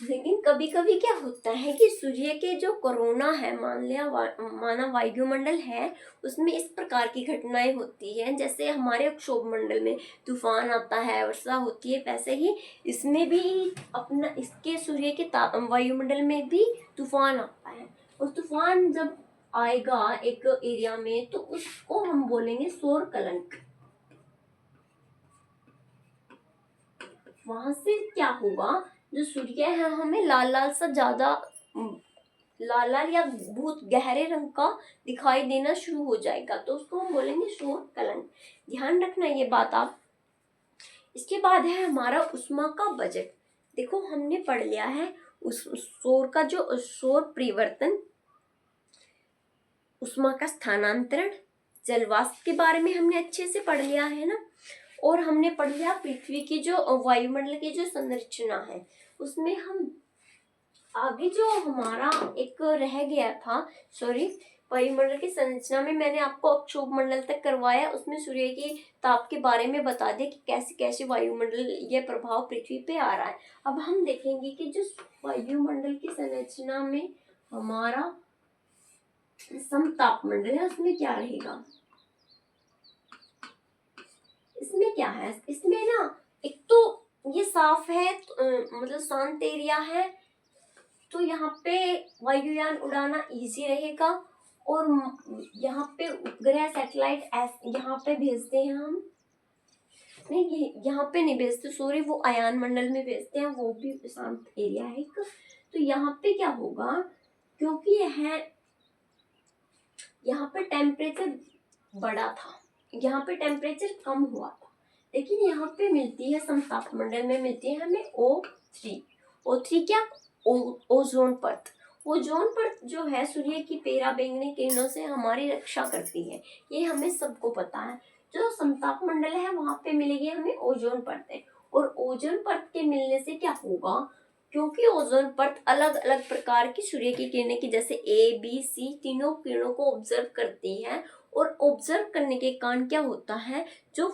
A: लेकिन कभी कभी क्या होता है कि सूर्य के जो कोरोना है, माना वायुमंडल है, उसमें इस प्रकार की घटनाएं होती हैं। जैसे हमारे क्षोभ मंडल में तूफान आता है, वर्षा होती है, वैसे ही इसमें भी अपना इसके सूर्य के वायुमंडल में भी तूफान आता है। और तूफान जब आएगा एक एरिया में तो उसको हम बोलेंगे सौर कलंक। वहां से क्या होगा, जो सूर्य है हमें लाल लाल सा ज्यादा लाल लाल या बहुत गहरे रंग का दिखाई देना शुरू हो जाएगा, तो उसको हम बोलेंगे सौर कलंक। ध्यान रखना ये बात आप। इसके बाद है हमारा उष्मा का बजट। देखो हमने पढ़ लिया है उस सौर का जो सौर परिवर्तन, उष्मा का स्थानांतरण, जलवाष्प के बारे में हमने अच्छे से पढ़ लिया है ना। और हमने पढ़ लिया पृथ्वी की जो वायुमंडल की जो संरचना है, उसमें हम आगे जो हमारा एक रह गया था, सॉरी, वायुमंडल की संरचना में मैंने आपको अक्षोभ मंडल तक करवाया, उसमें सूर्य की ताप के बारे में बता दिया कि कैसे कैसे वायुमंडल ये प्रभाव पृथ्वी पे आ रहा है। अब हम देखेंगे कि जो वायुमंडल की संरचना में हमारा समतापमंडल है उसमें क्या रहेगा। इसमें क्या है, इसमें ना एक तो ये साफ है, मतलब शांत एरिया है, तो यहाँ पे वायुयान उड़ाना इजी रहेगा। और यहाँ पे उपग्रह सैटेलाइट यहाँ पे भेजते हैं हम, नहीं ये यहाँ पे नहीं भेजते, सॉरी, वो आयन मंडल में भेजते हैं, वो भी शांत एरिया है एक। तो यहाँ पे क्या होगा, क्योंकि यहाँ पे टेम्परेचर बड़ा था, यहाँ पे टेम्परेचर कम हुआ था, लेकिन यहाँ पे मिलती है समताप मंडल में मिलती है हमें O3 क्या, ओजोन परत। ओजोन परत जो है सूर्य की पराबैंगनी किरणों से हमारी रक्षा करती है, ये हमें सबको पता है। जो समताप मंडल है वहां पे मिलेगी हमें ओजोन परत है, और ओजोन परत के मिलने से क्या होगा, क्योंकि ओजोन परत अलग अलग प्रकार की सूर्य की किरणें की जैसे A, B, C तीनों किरणों को ऑब्जर्व करती है, और ऑब्जर्व करने के कारण क्या होता है, जो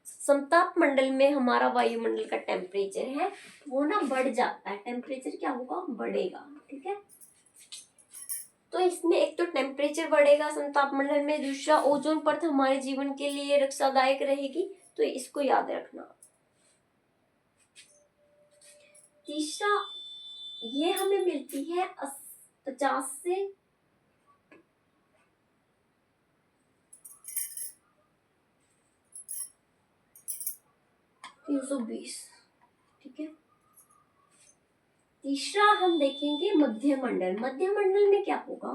A: समताप मंडल में हमारा वायुमंडल का टेम्परेचर है वो ना बढ़ जाता है, टेम्परेचर क्या होगा, बढ़ेगा, ठीक है। तो इसमें एक तो टेम्परेचर बढ़ेगा समताप मंडल में, दूसरा ओजोन परत हमारे जीवन के लिए रक्षादायक रहेगी, तो इसको याद रखना। तीसरा, ये हमें मिलती है 50 से 320, ठीक है। तीसरा हम देखेंगे मध्य मंडल। मध्य मंडल में क्या होगा,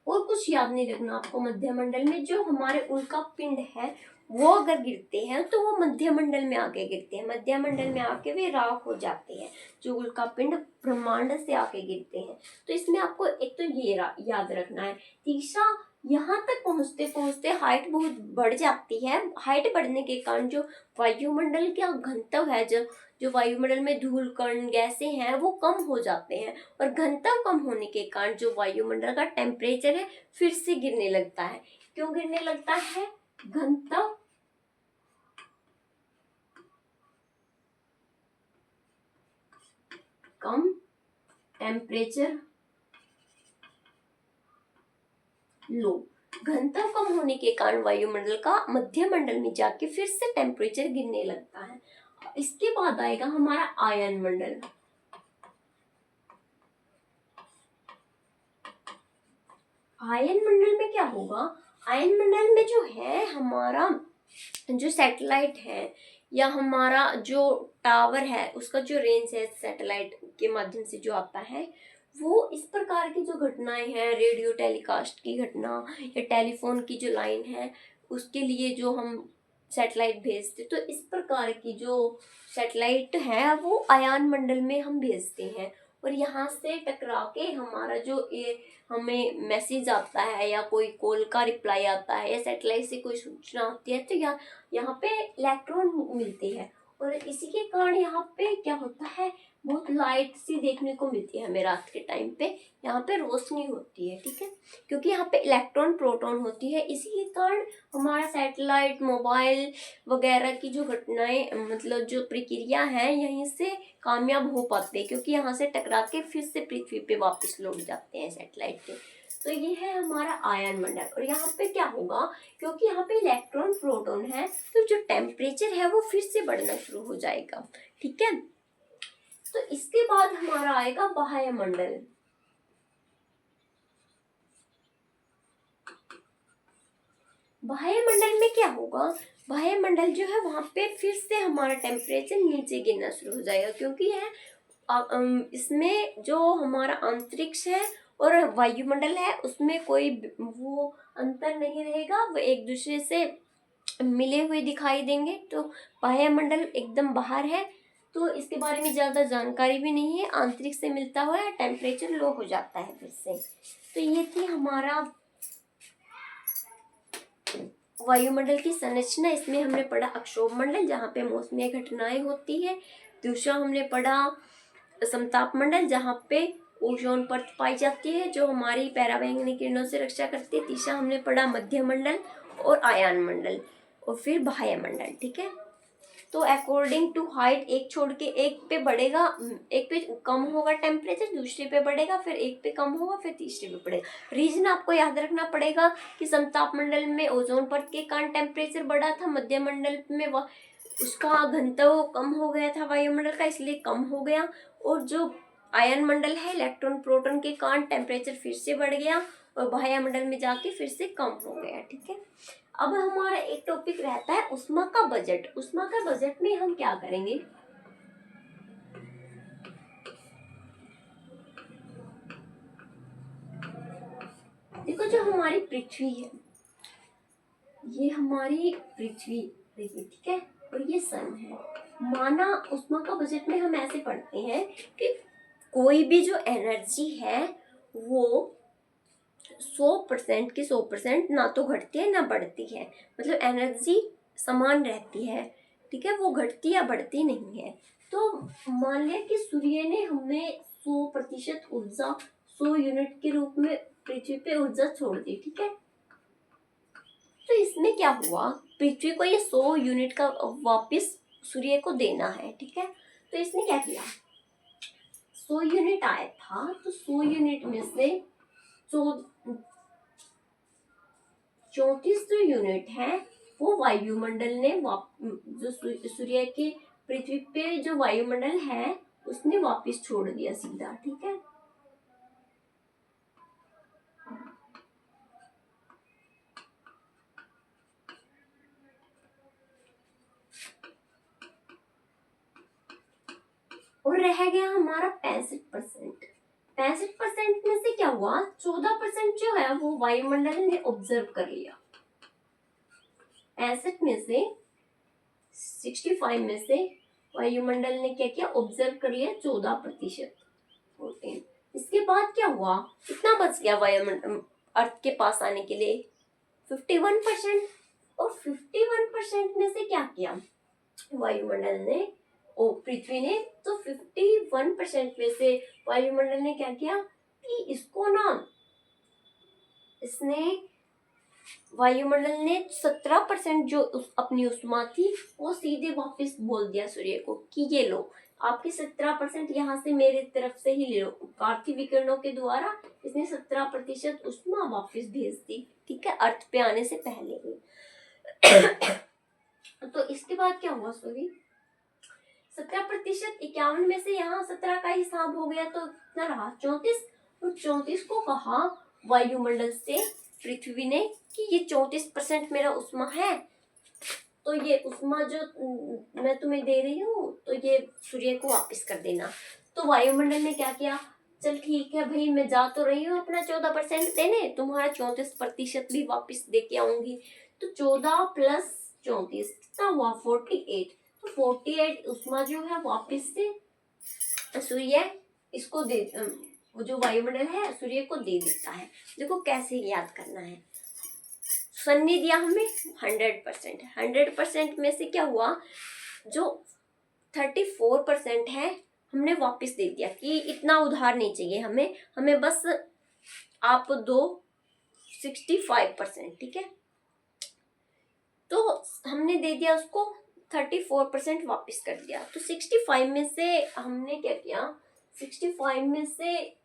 A: और कुछ याद नहीं रखना आपको। मध्य मंडल में जो हमारे उल्का पिंड है वो अगर गिरते हैं तो वो मध्य मंडल में आके गिरते हैं, मध्य मंडल में आके वे राख हो जाते हैं, जो उल्का पिंड ब्रह्मांड से आके गिरते हैं। तो इसमें आपको एक तो ये याद रखना है। तीसरा, यहाँ तक पहुंचते पहुंचते हाइट बहुत बढ़ जाती है, हाइट बढ़ने के कारण जो वायुमंडल का घनत्व है, जो वायुमंडल में धूल कण गैसें हैं वो कम हो जाते हैं, और घनत्व कम होने के कारण जो वायुमंडल का टेम्परेचर है फिर से गिरने लगता है। क्यों गिरने लगता है, घनत्व कम, टेम्परेचर लो। घनत्व कम होने के कारण वायुमंडल का मध्य मंडल में जाके फिर से टेम्परेचर गिरने लगता है। इसके बाद आएगा हमारा आयन मंडल। आयन मंडल में क्या होगा, आयन मंडल में जो है हमारा जो सैटेलाइट है या हमारा जो टावर है उसका जो रेंज है सैटेलाइट के माध्यम से जो आता है, वो इस प्रकार की जो घटनाएं हैं, रेडियो टेलीकास्ट की घटना या टेलीफोन की जो लाइन है उसके लिए जो हम सैटेलाइट भेजते, तो इस प्रकार की जो सैटेलाइट है वो आयन मंडल में हम भेजते हैं, और यहाँ से टकरा के हमारा जो ये हमें मैसेज आता है या कोई कॉल का रिप्लाई आता है या सैटेलाइट से कोई सूचना होती है, तो यहाँ पे इलेक्ट्रॉन मिलते हैं, और इसी के कारण यहाँ पे क्या होता है, बहुत लाइट सी देखने को मिलती है हमें रात के टाइम पे, यहाँ पे रोशनी होती है, ठीक है, क्योंकि यहाँ पे इलेक्ट्रॉन प्रोटॉन होती है। इसी के कारण हमारा सैटेलाइट, मोबाइल वगैरह की जो घटनाएं, मतलब जो प्रक्रिया है यहीं से कामयाब हो पाते हैं, क्योंकि यहाँ से टकरा के फिर से पृथ्वी पे वापस लौट जाते हैं सैटेलाइट के। तो ये है हमारा आयन मंडल। और यहाँ पे क्या होगा, क्योंकि यहाँ पे इलेक्ट्रॉन प्रोटॉन है तो जो टेम्परेचर है वो फिर से बढ़ना शुरू हो जाएगा, ठीक है। तो इसके बाद हमारा आएगा बाह्य मंडल। बाह्य मंडल में क्या होगा, बाह्य मंडल जो है वहां पे फिर से हमारा टेम्परेचर नीचे गिरना शुरू हो जाएगा, क्योंकि इसमें जो हमारा अंतरिक्ष है और वायुमंडल है उसमें कोई वो अंतर नहीं रहेगा, वो एक दूसरे से मिले हुए दिखाई देंगे। तो बाह्य मंडल एकदम बाहर है, तो इसके बारे में ज़्यादा जानकारी भी नहीं है, आंतरिक से मिलता हुआ है, टेम्परेचर लो हो जाता है फिर से। तो ये थी हमारा वायुमंडल की संरचना। इसमें हमने पढ़ा अक्षोभ मंडल जहाँ पे मौसमी घटनाएं होती है, दूसरा हमने पढ़ा समताप मंडल जहाँ पे ओजोन परत पाई जाती है जो हमारी पराबैंगनी किरणों से रक्षा करती है, तीसरा हमने पढ़ा मध्य मंडल और आयन मंडल, और फिर बाह्य मंडल, ठीक है। तो अकॉर्डिंग टू हाइट एक छोड़ के एक पे बढ़ेगा, एक पे कम होगा टेम्परेचर, दूसरे पे बढ़ेगा, फिर एक पे कम होगा, फिर तीसरे पे बढ़ेगा। रीजन आपको याद रखना पड़ेगा कि समताप मंडल में ओजोन परत के कारण टेम्परेचर बढ़ा था, मध्य मंडल में उसका घनत्व कम हो गया था वायुमंडल का, इसलिए कम हो गया, और जो आयन मंडल है, इलेक्ट्रॉन प्रोटॉन के कारण टेम्परेचर फिर से बढ़ गया और बाह्य मंडल में जाके फिर से कम हो गया। ठीक है, अब हमारा एक टॉपिक रहता है ऊष्मा का बजट। ऊष्मा का बजट में हम क्या करेंगे, देखो जो हमारी पृथ्वी है, ये हमारी पृथ्वी देखिए, ठीक है, और ये सन है। माना ऊष्मा का बजट में हम ऐसे पढ़ते हैं कि कोई भी जो एनर्जी है वो 100% की 100% ना तो घटती है ना बढ़ती है, मतलब एनर्जी समान रहती है। ठीक है, वो घटती या बढ़ती नहीं है। तो मान लिया कि सूर्य ने हमें 100% ऊर्जा 100 यूनिट के रूप में पृथ्वी पे ऊर्जा छोड़ दी। ठीक है, तो इसमें क्या हुआ, पृथ्वी को ये 100 यूनिट का वापस सूर्य को देना है। ठीक है, तो इसने क्या किया, 100 यूनिट आया था, तो 100 यूनिट में से 34 जो यूनिट है वो वायुमंडल ने जो सूर्य के पृथ्वी पे जो वायुमंडल है उसने वापस छोड़ दिया सीधा। ठीक है, और रह गया हमारा 65%। 65% में से क्या हुआ, 14% जो है वो वायुमंडल ने ऑब्जर्व कर लिया। 65 में से 65 में से वायुमंडल ने क्या किया, ऑब्जर्व कर लिया 14%। 14। इसके बाद क्या हुआ, कितना बच गया वायुमंडल अर्थ के पास आने के लिए, 51%। और 51% में से क्या किया वायुमंडल ने, ओ पृथ्वी ने, तो 51% में से वायुमंडल ने क्या किया कि इसको ना, इसने वायुमंडल ने 17% जो अपनी ऊष्मा थी वो सीधे वापस बोल दिया सूर्य को कि ये लो, आपके 17% यहाँ से मेरे तरफ से ही ले लो। पार्थिव विकिरणों के द्वारा इसने 17% ऊष्मा वापस भेज दी। ठीक है, अर्थ पे आने से पहले ही। तो इसके बाद क्या हुआ, सॉरी 17%, 51 में से यहाँ 17 का हिसाब हो गया तो कितना रहा, 34। और 34 को कहा वायुमंडल से पृथ्वी ने कि ये 34% मेरा ऊष्मा है, तो ये ऊष्मा जो मैं तुम्हें दे रही हूँ तो ये सूर्य को वापस कर देना। तो वायुमंडल ने क्या किया, चल ठीक है भाई, मैं जा तो रही हूँ अपना 14% देने, तुम्हारा 34% भी वापस दे के आऊंगी। तो 14 प्लस 34 कितना हुआ, 48। तो 48 ऊष्मा जो है वापस से सूर्य इसको दे, वो जो वायुमंडल है सूर्य को दे देता है। देखो कैसे याद करना है, सन ने दिया हमें 100%। 100% में से क्या हुआ, जो 34% है हमने वापस दे दिया कि इतना उधार नहीं चाहिए हमें, हमें बस आप दो 65%। ठीक है, तो हमने दे दिया उसको 34% वापस कर दिया। तो 65 में से हमने क्या किया, 65 में से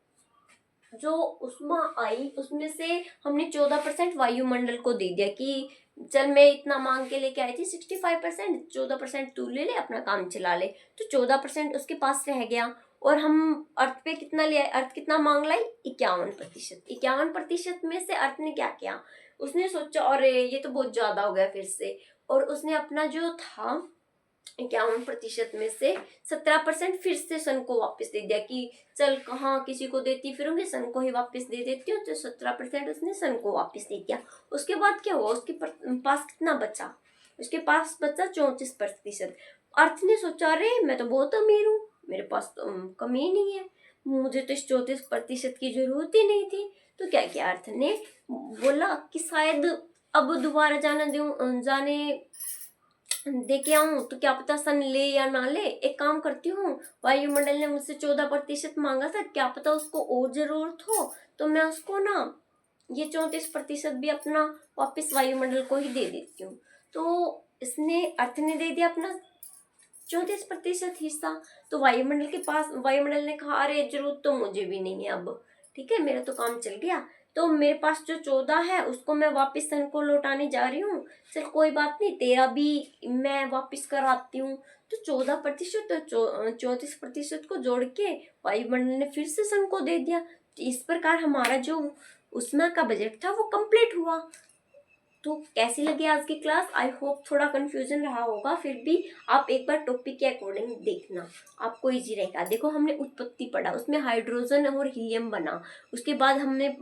A: जो ऊष्मा आई उसमें से हमने 14% वायुमंडल को दे दिया कि चल मैं इतना मांग के लेके आई थी 65%, 14% तू ले ले, अपना काम चला ले। तो 14% उसके पास रह गया और हम अर्थ पे कितना ले आए, अर्थ कितना मांग लाई, 51%। 51% में से अर्थ ने क्या किया, उसने सोचा अरे ये तो बहुत ज्यादा हो गया फिर से, और उसने अपना जो था 51% में से 17% फिर से सन को वापस दे दिया कि चल कहाँ किसी को देती फिरूंगी, सन को ही वापस दे देती हूँ। तो 17% उसने सन को वापस दे दिया। उसके बाद क्या हुआ, उसके पास कितना बचा, उसके पास बचा 34%। अर्थ ने सोचा अरे मैं तो बहुत अमीर हूँ, मेरे पास तो कमी ही नहीं है, मुझे तो इस 34% की जरूरत ही नहीं थी। तो क्या किया अर्थ ने, बोला कि शायद अब दोबारा जाने दे के आऊं तो क्या पता सन ले या ना ले, एक काम करती हूँ, वायुमंडल ने मुझसे 14% मांगा था, क्या पता उसको और जरूरत हो तो मैं उसको ना ये 34% भी अपना वापस वायुमंडल को ही दे देती हूँ। तो इसने अर्थ ने दे दिया अपना 34% हिस्सा। तो वायुमंडल ने कहा अरे जरूरत तो मुझे भी नहीं है अब, ठीक है मेरा तो काम चल गया, तो मेरे पास जो 14 है उसको मैं वापस सन को लौटाने जा रही हूँ, चल कोई बात नहीं तेरा भी मैं वापस कराती हूँ। तो 14% तो 34% को जोड़ के वायुमंडल ने फिर से सन को दे दिया। तो इस प्रकार हमारा जो ऊष्मा का बजट था वो कंप्लीट हुआ। तो कैसी लगी आज की क्लास? आई होप थोड़ा कंफ्यूजन रहा होगा, फिर भी आप एक बार टॉपिक के अकॉर्डिंग देखना, आपको इजी रहेगा। देखो हमने उत्पत्ति पढ़ा, उसमें हाइड्रोजन और हीलियम बना। उसके बाद हमने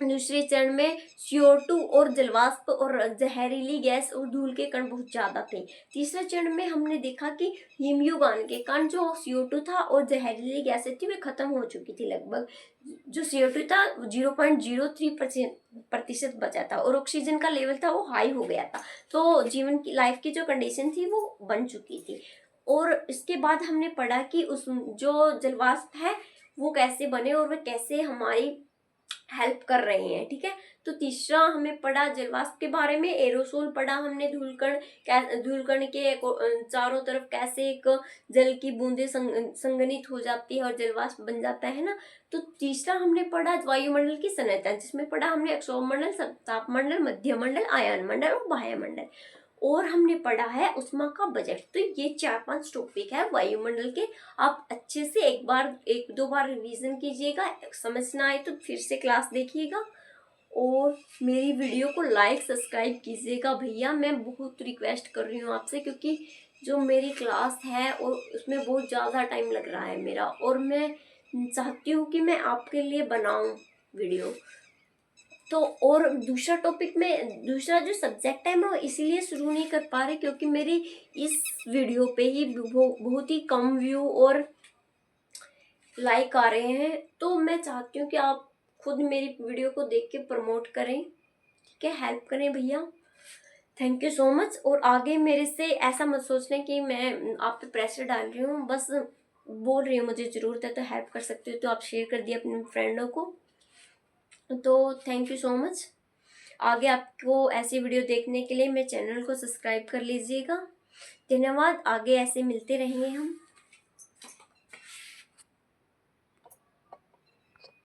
A: दूसरे चरण में CO2 और जलवाष्प और जहरीली गैस और धूल के कण बहुत ज्यादा थे। तीसरे चरण में हमने देखा कि हिमयुग आने के कारण जो CO2 था और जहरीली गैसें थी वे खत्म हो चुकी थी। लगभग जो CO2 था 0.03% बचा था और ऑक्सीजन का लेवल था वो हाई हो गया था। तो जीवन की लाइफ की जो कंडीशन थी वो बन चुकी थी। और इसके बाद हमने पढ़ा कि उस जो जलवाष्प है वो कैसे बने और वे कैसे हमारी हेल्प कर रहे हैं। ठीक है, तो तीसरा हमें पढ़ा जलवाष्प के बारे में, एरोसोल पढ़ा हमने, धूलकण के चारों तरफ कैसे एक जल की बूंदे संघनित हो जाती है और जलवाष्प बन जाता है ना। तो तीसरा हमने पढ़ा वायुमंडल की संरचना, जिसमें पढ़ा हमने अक्षोभमंडल, तापमंडल, मध्यमंडल, आयनमंडल और बाह्यमंडल। और हमने पढ़ा है उष्मा का बजट। तो ये 4-5 टॉपिक है वायुमंडल के। आप अच्छे से एक दो बार रिवीजन कीजिएगा, समझना आए तो फिर से क्लास देखिएगा और मेरी वीडियो को लाइक सब्सक्राइब कीजिएगा भैया। मैं बहुत रिक्वेस्ट कर रही हूँ आपसे, क्योंकि जो मेरी क्लास है और उसमें बहुत ज़्यादा टाइम लग रहा है मेरा, और मैं चाहती हूँ कि मैं आपके लिए बनाऊँ वीडियो। तो और दूसरा टॉपिक में दूसरा जो सब्जेक्ट है मैं इसीलिए शुरू नहीं कर पा रही क्योंकि मेरी इस वीडियो पे ही बहुत ही कम व्यू और लाइक आ रहे हैं। तो मैं चाहती हूँ कि आप खुद मेरी वीडियो को देख के प्रमोट करें, ठीक है, हेल्प करें भैया। Thank you so much. और आगे मेरे से ऐसा मत सोचना कि मैं आप पे प्रेशर डाल रही हूँ, बस बोल रही हूँ मुझे ज़रूरत है तो हेल्प कर सकती हो तो आप शेयर कर दिए अपने फ्रेंडों को। तो थैंक यू सो मच। आगे आपको ऐसी वीडियो देखने के लिए मेरे चैनल को सब्सक्राइब कर लीजिएगा। धन्यवाद। आगे ऐसे मिलते रहेंगे हम।